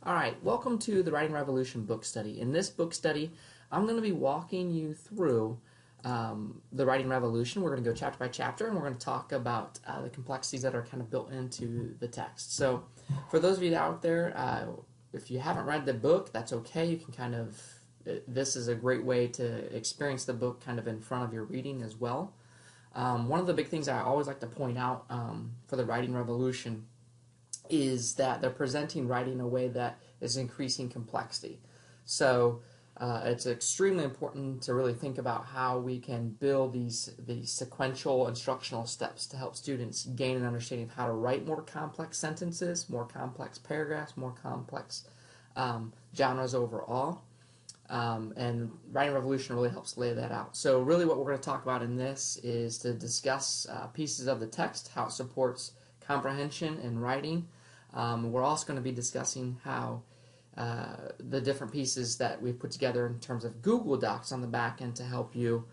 Alright, welcome to the Writing Revolution book study. In this book study, I'm going to be walking you through the Writing Revolution. We're going to go chapter by chapter, and we're going to talk about the complexities that are kind of built into the text. So, for those of you out there, if you haven't read the book, that's okay. You can this is a great way to experience the book kind of in front of your reading as well. One of the big things I always like to point out for the Writing Revolution is that they're presenting writing in a way that is increasing complexity. So it's extremely important to really think about how we can build these sequential instructional steps to help students gain an understanding of how to write more complex sentences, more complex paragraphs, more complex genres overall. And Writing Revolution really helps lay that out. So really what we're going to talk about in this is to discuss pieces of the text, how it supports comprehension and writing. We're also going to be discussing how the different pieces that we've put together in terms of Google Docs on the back end to help you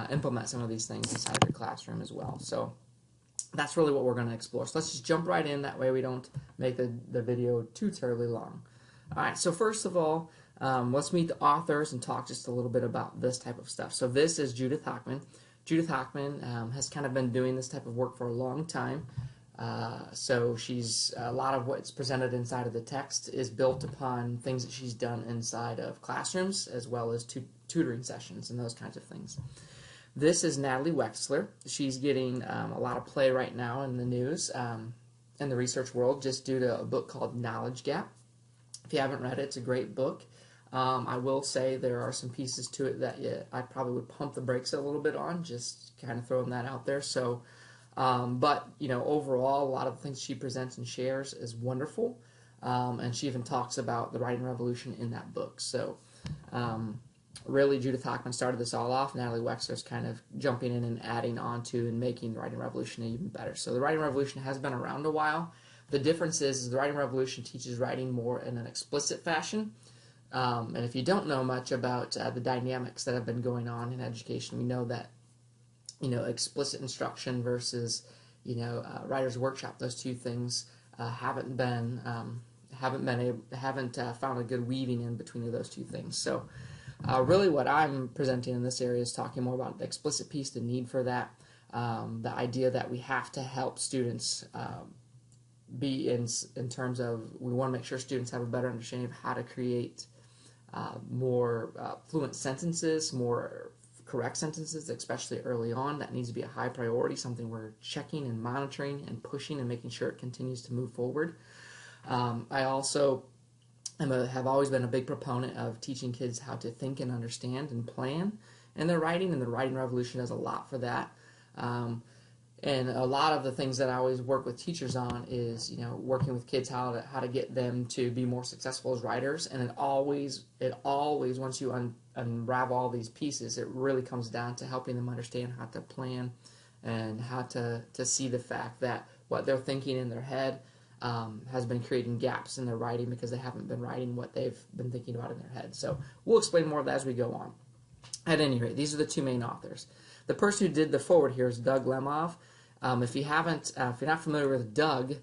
implement some of these things inside of your classroom as well. So that's really what we're going to explore. So let's just jump right in. That way we don't make the video too terribly long. Alright, so first of all, let's meet the authors and talk just a little bit about this type of stuff. So this is Judith Hochman. Judith Hochman has kind of been doing this type of work for a long time. So she's a lot of what's presented inside of the text is built upon things that she's done inside of classrooms as well as tutoring sessions and those kinds of things. This is Natalie Wexler. She's getting a lot of play right now in the news in the research world just due to a book called Knowledge Gap. If you haven't read it, it's a great book. I will say there are some pieces to it that I probably would pump the brakes a little bit on, just kind of throwing that out there. So. But, overall, a lot of the things she presents and shares is wonderful, and she even talks about the Writing Revolution in that book. So, really, Judith Hochman started this all off. Natalie Wexler's kind of jumping in and adding on to and making the Writing Revolution even better. So, the Writing Revolution has been around a while. The difference is the Writing Revolution teaches writing more in an explicit fashion. And if you don't know much about the dynamics that have been going on in education, we know that explicit instruction versus, writer's workshop. Those two things haven't found a good weaving in between those two things. So, really, what I'm presenting in this area is talking more about the explicit piece, the need for that, the idea that we have to help students be in terms of we want to make sure students have a better understanding of how to create more fluent sentences, more correct sentences, especially early on. That needs to be a high priority, something we're checking and monitoring and pushing and making sure it continues to move forward. I also have always been a big proponent of teaching kids how to think and understand and plan in their writing, and the Writing Revolution does a lot for that. And a lot of the things that I always work with teachers on is, working with kids how to get them to be more successful as writers. And it always once you unravel all these pieces, it really comes down to helping them understand how to plan and how to see the fact that what they're thinking in their head has been creating gaps in their writing because they haven't been writing what they've been thinking about in their head. So we'll explain more of that as we go on. At any rate, these are the two main authors. The person who did the foreword here is Doug Lemov. If you're not familiar with Doug,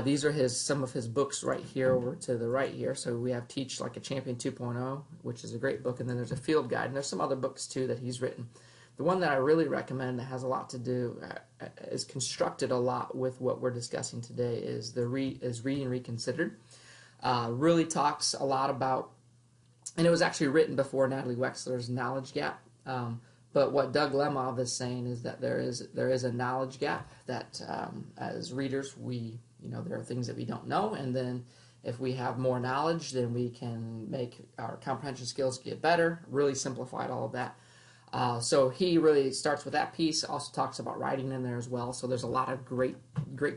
these are some of his books right here over to the right here. So we have Teach Like a Champion 2.0, which is a great book, and then there's a field guide, and there's some other books too that he's written. The one that I really recommend that has a lot to do, is constructed a lot with what we're discussing today, is Reading Reconsidered. Really talks a lot about, and it was actually written before Natalie Wexler's Knowledge Gap. But what Doug Lemov is saying is that there is a knowledge gap that as readers there are things that we don't know, and then if we have more knowledge, then we can make our comprehension skills get better. Really simplified all of that. So he really starts with that piece. Also talks about writing in there as well. So there's a lot of great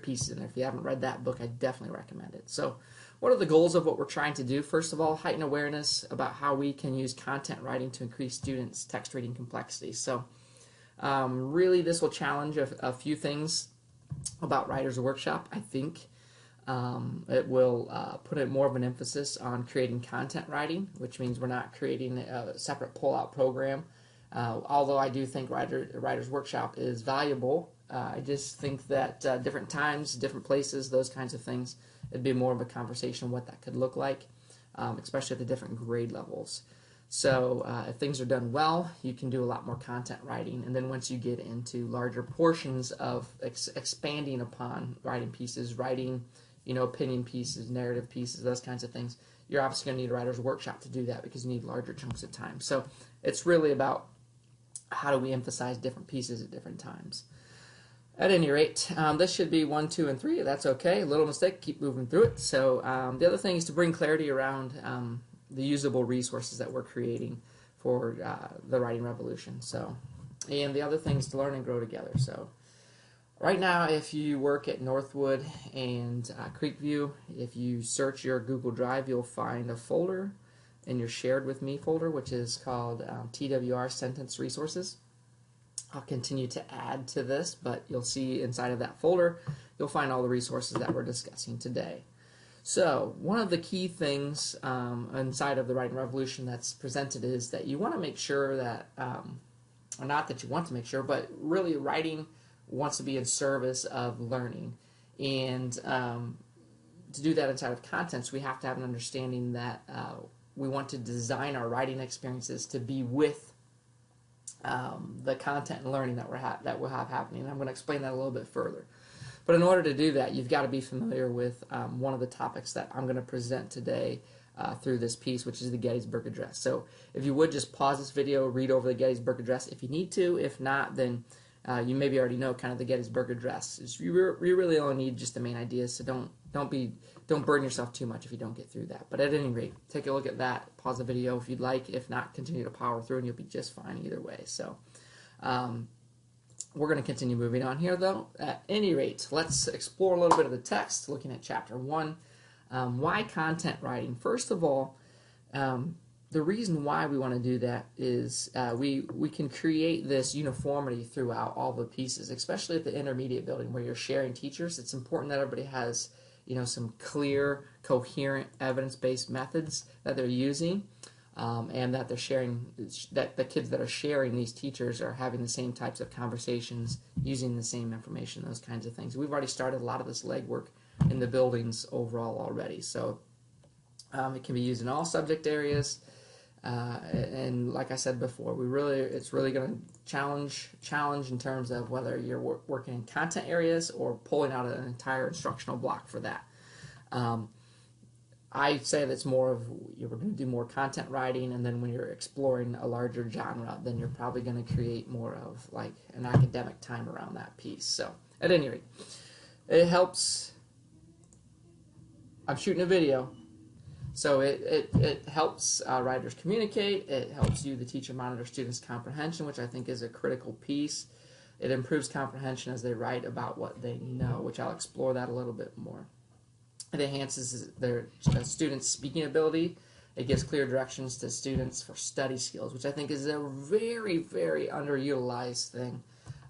pieces in there. If you haven't read that book, I definitely recommend it. So what are the goals of what we're trying to do? First of all, heighten awareness about how we can use content writing to increase students' text reading complexity. So really this will challenge a few things about Writer's Workshop, I think. It will put more of an emphasis on creating content writing, which means we're not creating a separate pull-out program. Although I do think Writer's Workshop is valuable, I just think that different times, different places, those kinds of things, it'd be more of a conversation what that could look like. especially at the different grade levels. So if things are done well, you can do a lot more content writing. And then once you get into larger portions of expanding upon writing pieces, writing, opinion pieces, narrative pieces, those kinds of things, you're obviously going to need a writer's workshop to do that because you need larger chunks of time. So it's really about how do we emphasize different pieces at different times. At any rate, this should be 1, 2, and 3. That's okay. A little mistake. Keep moving through it. So the other thing is to bring clarity around the usable resources that we're creating for the writing revolution. So, and the other thing is to learn and grow together. So right now, if you work at Northwood and Creekview, if you search your Google Drive, you'll find a folder in your Shared With Me folder, which is called TWR Sentence Resources. I'll continue to add to this, but you'll see inside of that folder, you'll find all the resources that we're discussing today. So one of the key things inside of the writing revolution that's presented is that you want to make sure that, or not that you want to make sure, but really writing wants to be in service of learning. And to do that inside of contents, we have to have an understanding that we want to design our writing experiences to be with the content and learning that we'll have happening. And I'm going to explain that a little bit further. But in order to do that, you've got to be familiar with one of the topics that I'm going to present today through this piece, which is the Gettysburg Address. So if you would just pause this video, read over the Gettysburg Address if you need to. If not, then you maybe already know kind of the Gettysburg Address. You really only need just the main ideas, so don't burden yourself too much if you don't get through that. But at any rate, take a look at that, pause the video if you'd like. If not, continue to power through and you'll be just fine either way. So we're going to continue moving on here, though. At any rate, let's explore a little bit of the text, looking at Chapter 1. Why content writing? First of all, the reason why we want to do that is we can create this uniformity throughout all the pieces, especially at the intermediate building where you're sharing teachers. It's important that everybody has some clear, coherent, evidence-based methods that they're using. And that they're sharing, that the kids that are sharing these teachers are having the same types of conversations, using the same information, those kinds of things. We've already started a lot of this legwork in the buildings overall already. So it can be used in all subject areas. And like I said before, it's really going to challenge in terms of whether you're working in content areas or pulling out an entire instructional block for that. I say that's more of, you're going to do more content writing, and then when you're exploring a larger genre, then you're probably going to create more of like an academic time around that piece. So at any rate, it helps. I'm shooting a video, so it helps writers communicate. It helps you, the teacher, monitor students' comprehension, which I think is a critical piece. It improves comprehension as they write about what they know, which I'll explore that a little bit more. It enhances their students' speaking ability. It gives clear directions to students for study skills, which I think is a very, very underutilized thing.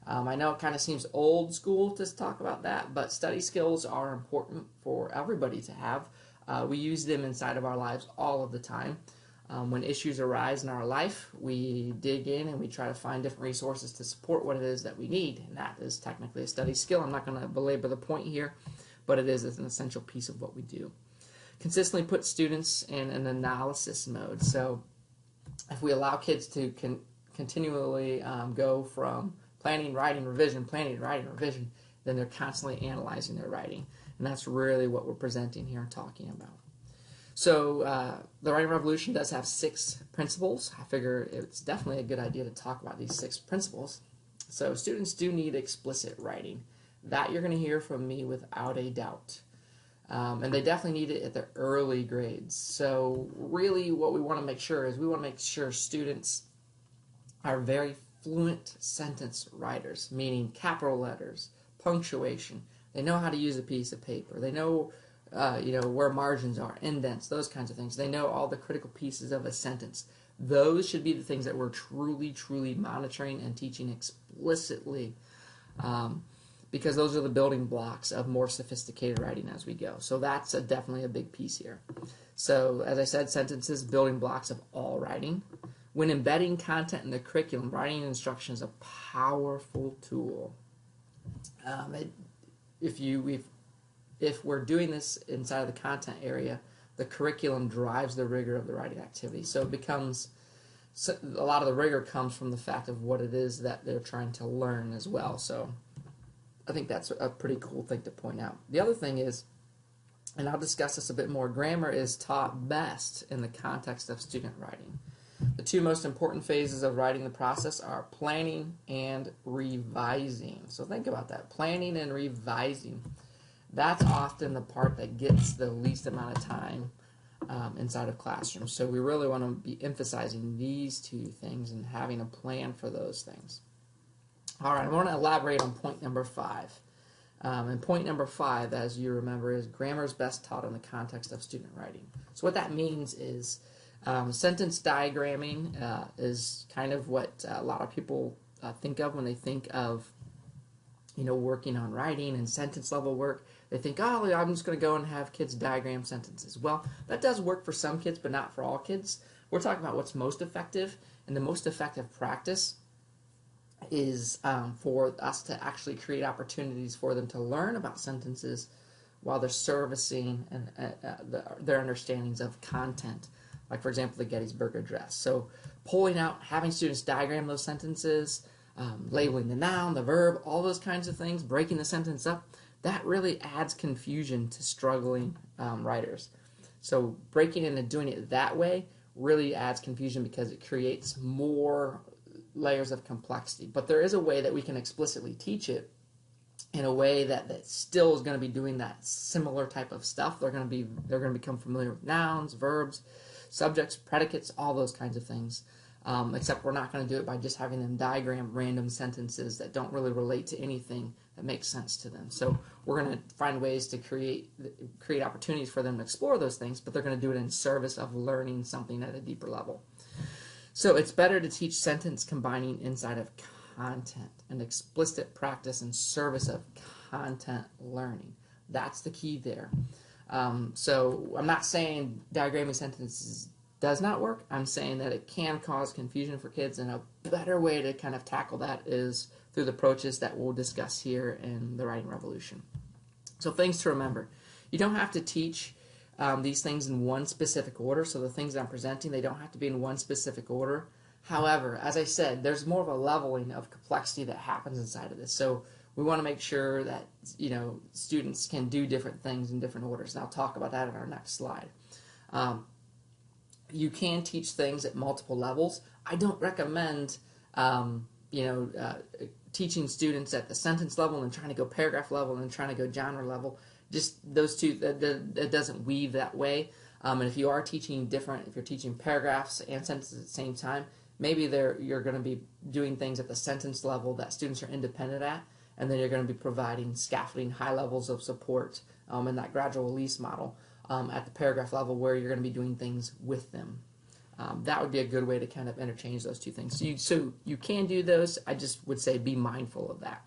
I know it kind of seems old school to talk about that, but study skills are important for everybody to have. We use them inside of our lives all of the time. When issues arise in our life, we dig in and we try to find different resources to support what it is that we need, and that is technically a study skill. I'm not going to belabor the point here, but it is an essential piece of what we do. Consistently put students in an analysis mode. So if we allow kids to continually go from planning, writing, revision, then they're constantly analyzing their writing. And that's really what we're presenting here and talking about. So the writing revolution does have 6 principles. I figure it's definitely a good idea to talk about these 6 principles. So students do need explicit writing. That you're going to hear from me without a doubt. And they definitely need it at the early grades. So really what we want to make sure is we want to make sure students are very fluent sentence writers, meaning capital letters, punctuation. They know how to use a piece of paper. They know where margins are, indents, those kinds of things. They know all the critical pieces of a sentence. Those should be the things that we're truly, truly monitoring and teaching explicitly. Because those are the building blocks of more sophisticated writing as we go. So that's definitely a big piece here. So as I said, sentences, building blocks of all writing. When embedding content in the curriculum, writing instruction is a powerful tool. If we're doing this inside of the content area, the curriculum drives the rigor of the writing activity. So it becomes, a lot of the rigor comes from the fact of what it is that they're trying to learn as well. So I think that's a pretty cool thing to point out. The other thing is, and I'll discuss this a bit more, grammar is taught best in the context of student writing. The two most important phases of writing the process are planning and revising. So think about that, planning and revising. That's often the part that gets the least amount of time inside of classrooms. So we really want to be emphasizing these two things and having a plan for those things. All right, I want to elaborate on point number 5. And point number 5, as you remember, is grammar is best taught in the context of student writing. So what that means is sentence diagramming is kind of what a lot of people think of when they think of, working on writing and sentence level work. They think, oh, I'm just going to go and have kids diagram sentences. Well, that does work for some kids, but not for all kids. We're talking about what's most effective, and the most effective practice is for us to actually create opportunities for them to learn about sentences while they're servicing their understandings of content. Like, for example, the Gettysburg Address. So pulling out, having students diagram those sentences, labeling the noun, the verb, all those kinds of things, breaking the sentence up, that really adds confusion to struggling writers. So breaking it and doing it that way really adds confusion because it creates more layers of complexity. But there is a way that we can explicitly teach it in a way that still is going to be doing that similar type of stuff. They're going to become familiar with nouns, verbs, subjects, predicates, all those kinds of things. Except we're not going to do it by just having them diagram random sentences that don't really relate to anything that makes sense to them. So we're going to find ways to create opportunities for them to explore those things, but they're going to do it in service of learning something at a deeper level. So it's better to teach sentence combining inside of content, an explicit practice in service of content learning. That's the key there. So I'm not saying diagramming sentences does not work. I'm saying that it can cause confusion for kids, and a better way to kind of tackle that is through the approaches that we'll discuss here in the Writing Revolution. So things to remember. You don't have to teach these things in one specific order, so the things that I'm presenting, they don't have to be in one specific order. However, as I said, there's more of a leveling of complexity that happens inside of this. So we want to make sure that students can do different things in different orders, and I'll talk about that in our next slide. You can teach things at multiple levels. I don't recommend teaching students at the sentence level and trying to go paragraph level and trying to go genre level. Just those two, that doesn't weave that way. And if you are teaching different, if you're teaching paragraphs and sentences at the same time, maybe you're going to be doing things at the sentence level that students are independent at, and then you're going to be providing scaffolding, high levels of support in that gradual release model at the paragraph level where you're going to be doing things with them. That would be a good way to kind of interchange those two things. So you can do those. I just would say be mindful of that.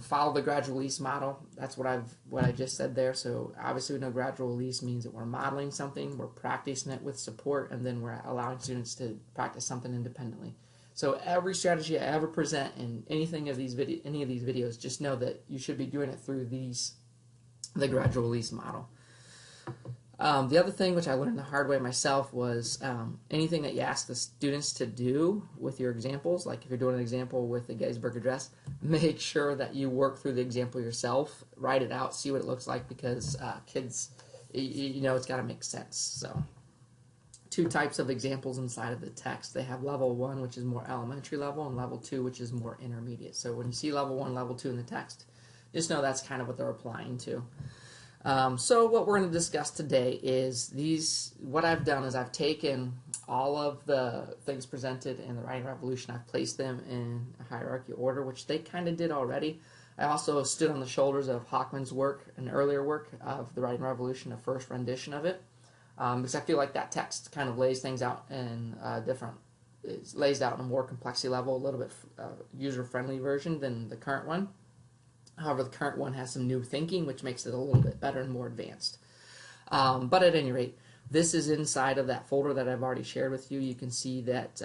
Follow the gradual release model. That's what I just said there. So obviously we know gradual release means that we're modeling something, we're practicing it with support, and then we're allowing students to practice something independently. So every strategy I ever present in any of these videos, just know that you should be doing it through the gradual release model. The other thing, which I learned the hard way myself, was anything that you ask the students to do with your examples, like if you're doing an example with the Gettysburg Address, make sure that you work through the example yourself, write it out, see what it looks like, because kids, it's got to make sense. So, 2 types of examples inside of the text. They have level 1, which is more elementary level, and level 2, which is more intermediate. So when you see level 1, level 2 in the text, just know that's kind of what they're applying to. So what we're going to discuss today is what I've done is I've taken all of the things presented in the Writing Revolution, I've placed them in a hierarchy order, which they kind of did already. I also stood on the shoulders of Hockman's work, an earlier work of the Writing Revolution, a first rendition of it, because I feel like that text kind of lays things out in it lays out in a more complexity level, a little bit user-friendly version than the current one. However, the current one has some new thinking, which makes it a little bit better and more advanced. But at any rate, this is inside of that folder that I've already shared with you. You can see that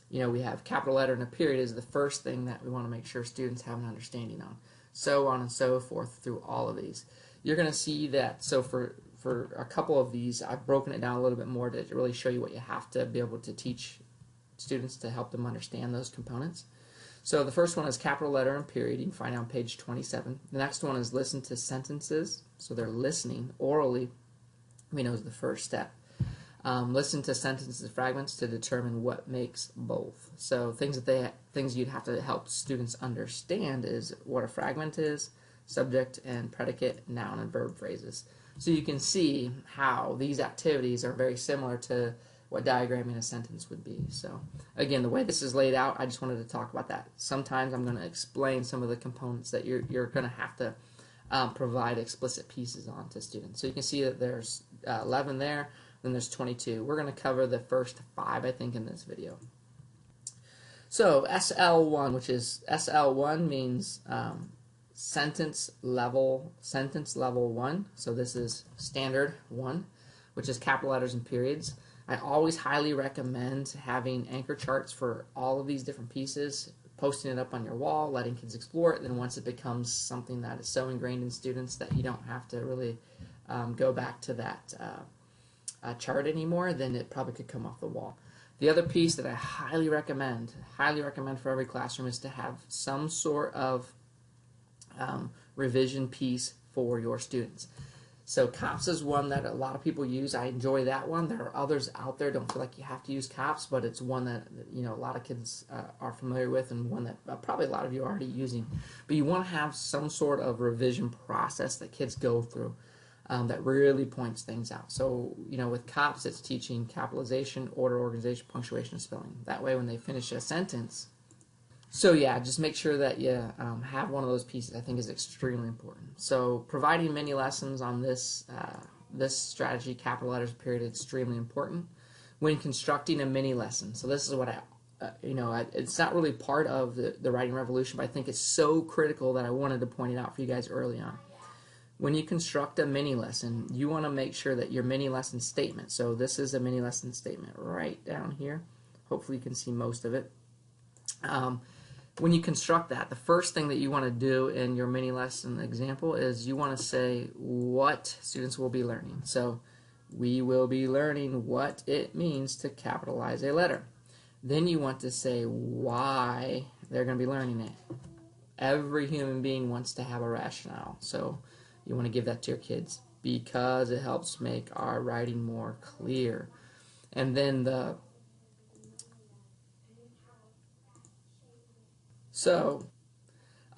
we have capital letter and a period is the first thing that we want to make sure students have an understanding on. So on and so forth through all of these. You're going to see that, so for for a couple of these, I've broken it down a little bit more to really show you what you have to be able to teach students to help them understand those components. So the first one is capital letter and period. You can find it on page 27. The next one is listen to sentences. So they're listening orally. We know is the first step. Listen to sentences and fragments to determine what makes both. So things you'd have to help students understand is what a fragment is, subject and predicate, noun and verb phrases. So you can see how these activities are very similar to what diagramming a sentence would be. So again, the way this is laid out, I just wanted to talk about that. Sometimes I'm going to explain some of the components that you're going to have to provide explicit pieces on to students. So you can see that there's 11 there, then there's 22. We're going to cover the first 5, I think, in this video. So SL1, which is SL1 means sentence level 1. So this is standard 1, which is capital letters and periods. I always highly recommend having anchor charts for all of these different pieces, posting it up on your wall, letting kids explore it. Then once it becomes something that is so ingrained in students that you don't have to really go back to that chart anymore, then it probably could come off the wall. The other piece that I highly recommend for every classroom is to have some sort of revision piece for your students. So COPS is one that a lot of people use. I enjoy that one. There are others out there. Don't feel like you have to use COPS, but it's one that a lot of kids are familiar with, and one that probably a lot of you are already using. But you want to have some sort of revision process that kids go through that really points things out. So with COPS, it's teaching capitalization, order, organization, punctuation, and spelling. That way, when they finish a sentence. So yeah, just make sure that you have one of those pieces. I think is extremely important. So providing mini lessons on this strategy, capital letters, period, is extremely important when constructing a mini lesson. So this is what it's not really part of the writing revolution, but I think it's so critical that I wanted to point it out for you guys early on. When you construct a mini lesson, you want to make sure that your mini lesson statement. So this is a mini lesson statement right down here. Hopefully you can see most of it. When you construct that, the first thing that you want to do in your mini lesson example is you want to say what students will be learning. So we will be learning what it means to capitalize a letter. Then you want to say why they're going to be learning it. Every human being wants to have a rationale. So you want to give that to your kids because it helps make our writing more clear. And then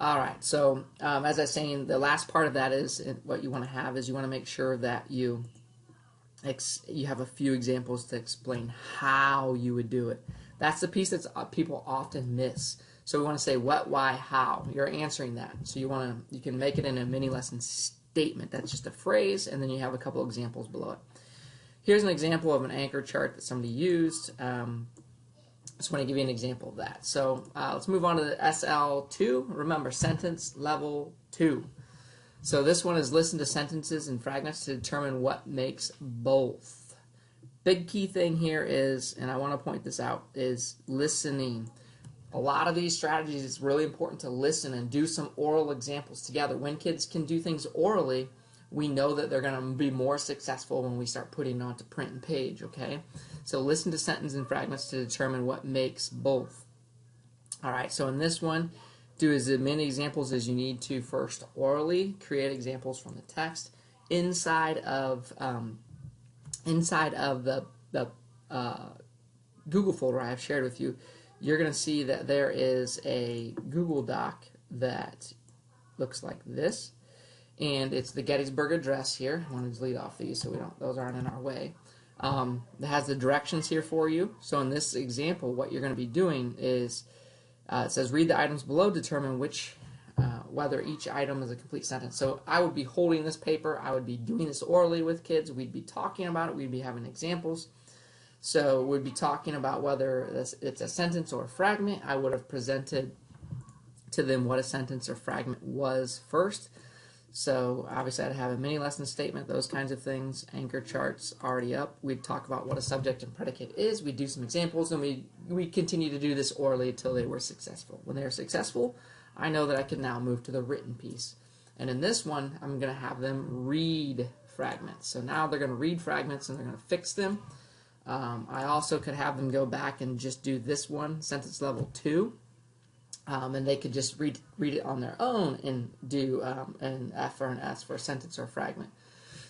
all right, so as I was saying, the last part of that is what you want to have is you want to make sure that you have a few examples to explain how you would do it. That's the piece that people often miss. So we want to say what, why, how. You're answering that. So you can make it in a mini lesson statement. That's just a phrase, and then you have a couple examples below it. Here's an example of an anchor chart that somebody used. Just want to give you an example of that. So let's move on to the SL2. Remember, sentence level 2. So this one is listen to sentences and fragments to determine what makes both. Big key thing here is, and I want to point this out, is listening. A lot of these strategies, it's really important to listen and do some oral examples together. When kids can do things orally, we know that they're going to be more successful when we start putting it onto print and page, okay? So listen to sentences and fragments to determine what makes both. All right, so in this one, do as many examples as you need to first orally, create examples from the text. Inside of the Google folder I have shared with you, you're going to see that there is a Google Doc that looks like this. And it's the Gettysburg Address here. I want to delete off these so those aren't in our way. It has the directions here for you. So in this example, what you're going to be doing is, it says read the items below, determine whether each item is a complete sentence. So I would be holding this paper. I would be doing this orally with kids. We'd be talking about it. We'd be having examples. So we'd be talking about whether it's a sentence or a fragment. I would have presented to them what a sentence or fragment was first. So obviously I'd have a mini lesson statement, those kinds of things, anchor charts already up. We'd talk about what a subject and predicate is. We'd do some examples, and we continue to do this orally until they were successful. When they were successful, I know that I can now move to the written piece. And in this one, I'm going to have them read fragments. So now they're going to read fragments and they're going to fix them. I also could have them go back and just do this one, sentence level 2, and they could just read it on their own and do an F or an S for a sentence or a fragment.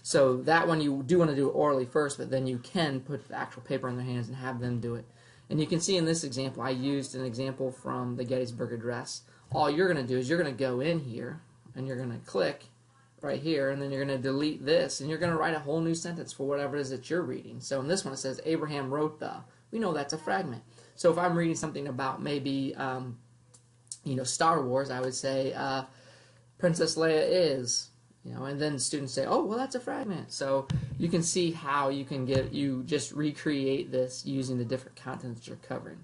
So that one you do want to do it orally first, but then you can put the actual paper in their hands and have them do it. And you can see in this example, I used an example from the Gettysburg Address. All you're going to do is you're going to go in here and you're going to click right here, and then you're going to delete this, and you're going to write a whole new sentence for whatever it is that you're reading. So in this one it says, Abraham wrote the. We know that's a fragment. So if I'm reading something about maybe, Star Wars, I would say, Princess Leia is, and then students say, oh, well, that's a fragment. So you can see how you just recreate this using the different content that you're covering.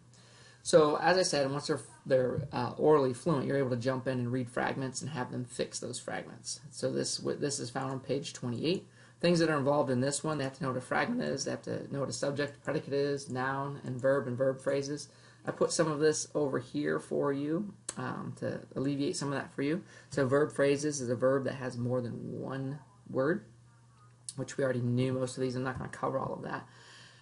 So as I said, once they're orally fluent, you're able to jump in and read fragments and have them fix those fragments. So this is found on page 28. Things that are involved in this one, they have to know what a fragment is, they have to know what a subject, predicate is, noun, and verb phrases. I put some of this over here for you to alleviate some of that for you. So verb phrases is a verb that has more than one word, which we already knew most of these. I'm not going to cover all of that.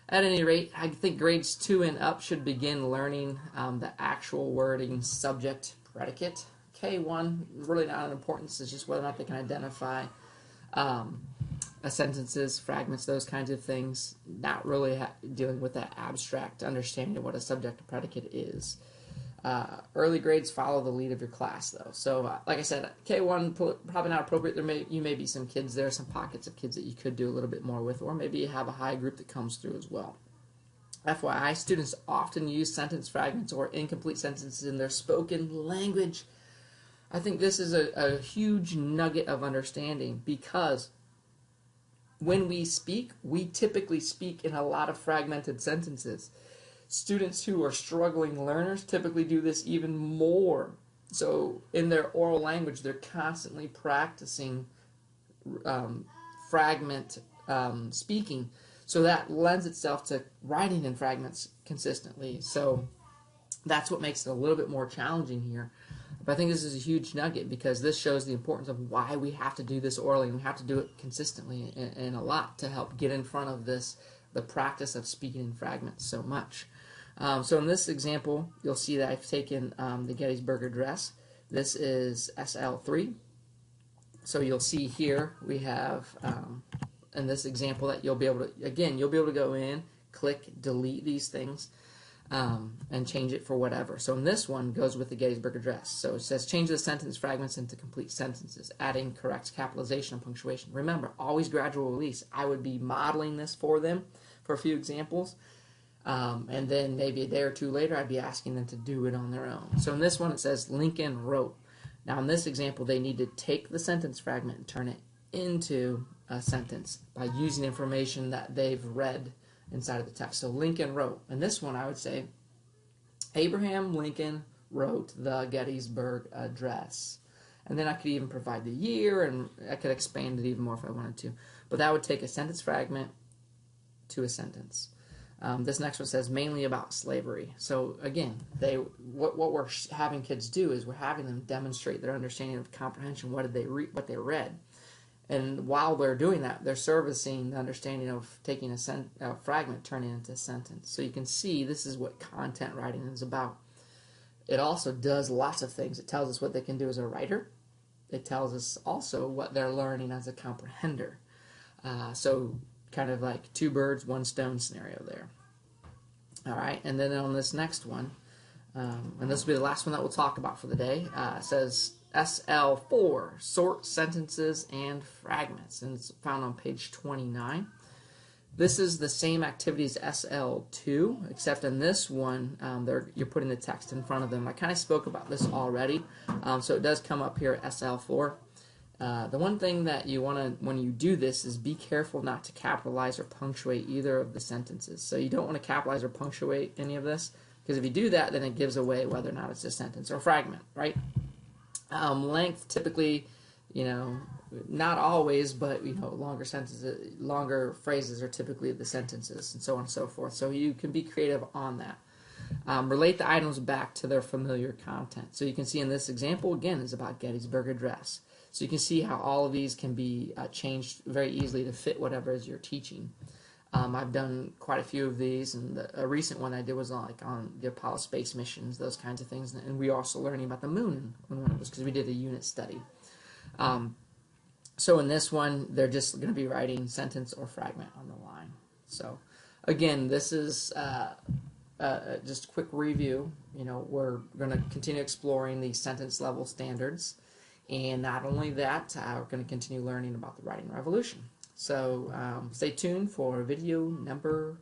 At any rate, I think grades 2 and up should begin learning the actual wording, subject, predicate. K1, really not an importance, it's just whether or not they can identify sentences, fragments, those kinds of things. Not really dealing with that abstract understanding of what a subject and predicate is. Early grades follow the lead of your class, though. So, like I said, K1 probably not appropriate. You may be some kids there, some pockets of kids that you could do a little bit more with, or maybe you have a high group that comes through as well. FYI, students often use sentence fragments or incomplete sentences in their spoken language. I think this is a huge nugget of understanding, because when we speak, we typically speak in a lot of fragmented sentences. Students who are struggling learners typically do this even more. So in their oral language, they're constantly practicing fragment speaking. So that lends itself to writing in fragments consistently. So that's what makes it a little bit more challenging here. But I think this is a huge nugget, because this shows the importance of why we have to do this orally, and we have to do it consistently and a lot to help get in front of the practice of speaking in fragments so much. So in this example, you'll see that I've taken the Gettysburg Address. This is SL3. So you'll see here we have, in this example, that you'll be able to go in, click, delete these things, and change it for whatever. So in this one, goes with the Gettysburg Address. So it says, change the sentence fragments into complete sentences, adding correct capitalization and punctuation. Remember, always gradual release. I would be modeling this for them for a few examples. And then maybe a day or two later, I'd be asking them to do it on their own. So in this one, it says Lincoln wrote. Now in this example, they need to take the sentence fragment and turn it into a sentence by using information that they've read inside of the text. So Lincoln wrote. In this one, I would say, Abraham Lincoln wrote the Gettysburg Address. And then I could even provide the year, and I could expand it even more if I wanted to. But that would take a sentence fragment to a sentence. This next one says mainly about slavery. So again, what we're having kids do is we're having them demonstrate their understanding of comprehension. What they read, and while they're doing that, they're servicing the understanding of taking a fragment, turning it into a sentence. So you can see this is what content writing is about. It also does lots of things. It tells us what they can do as a writer. It tells us also what they're learning as a comprehender. So kind of like two birds, one stone scenario there. All right, and then on this next one, and this will be the last one that we'll talk about for the day, it says SL4, sort sentences and fragments, and it's found on page 29. This is the same activity as SL2, except in this one, you're putting the text in front of them. I kind of spoke about this already, so it does come up here at SL4. The one thing that you want to, when you do this, is be careful not to capitalize or punctuate either of the sentences. So you don't want to capitalize or punctuate any of this, because if you do that, then it gives away whether or not it's a sentence or a fragment, right? Length, typically, not always, but longer sentences, longer phrases are typically the sentences, and so on and so forth. So you can be creative on that. Relate the items back to their familiar content. So you can see in this example, again, is about Gettysburg Address. So you can see how all of these can be changed very easily to fit whatever is you're teaching. I've done quite a few of these, and a recent one I did was on the Apollo space missions, those kinds of things. And we were also learning about the moon in one of those because we did a unit study. So in this one, they're just going to be writing sentence or fragment on the line. So again, this is just a quick review. We're going to continue exploring the sentence level standards. And not only that, we're going to continue learning about the writing revolution. So stay tuned for video number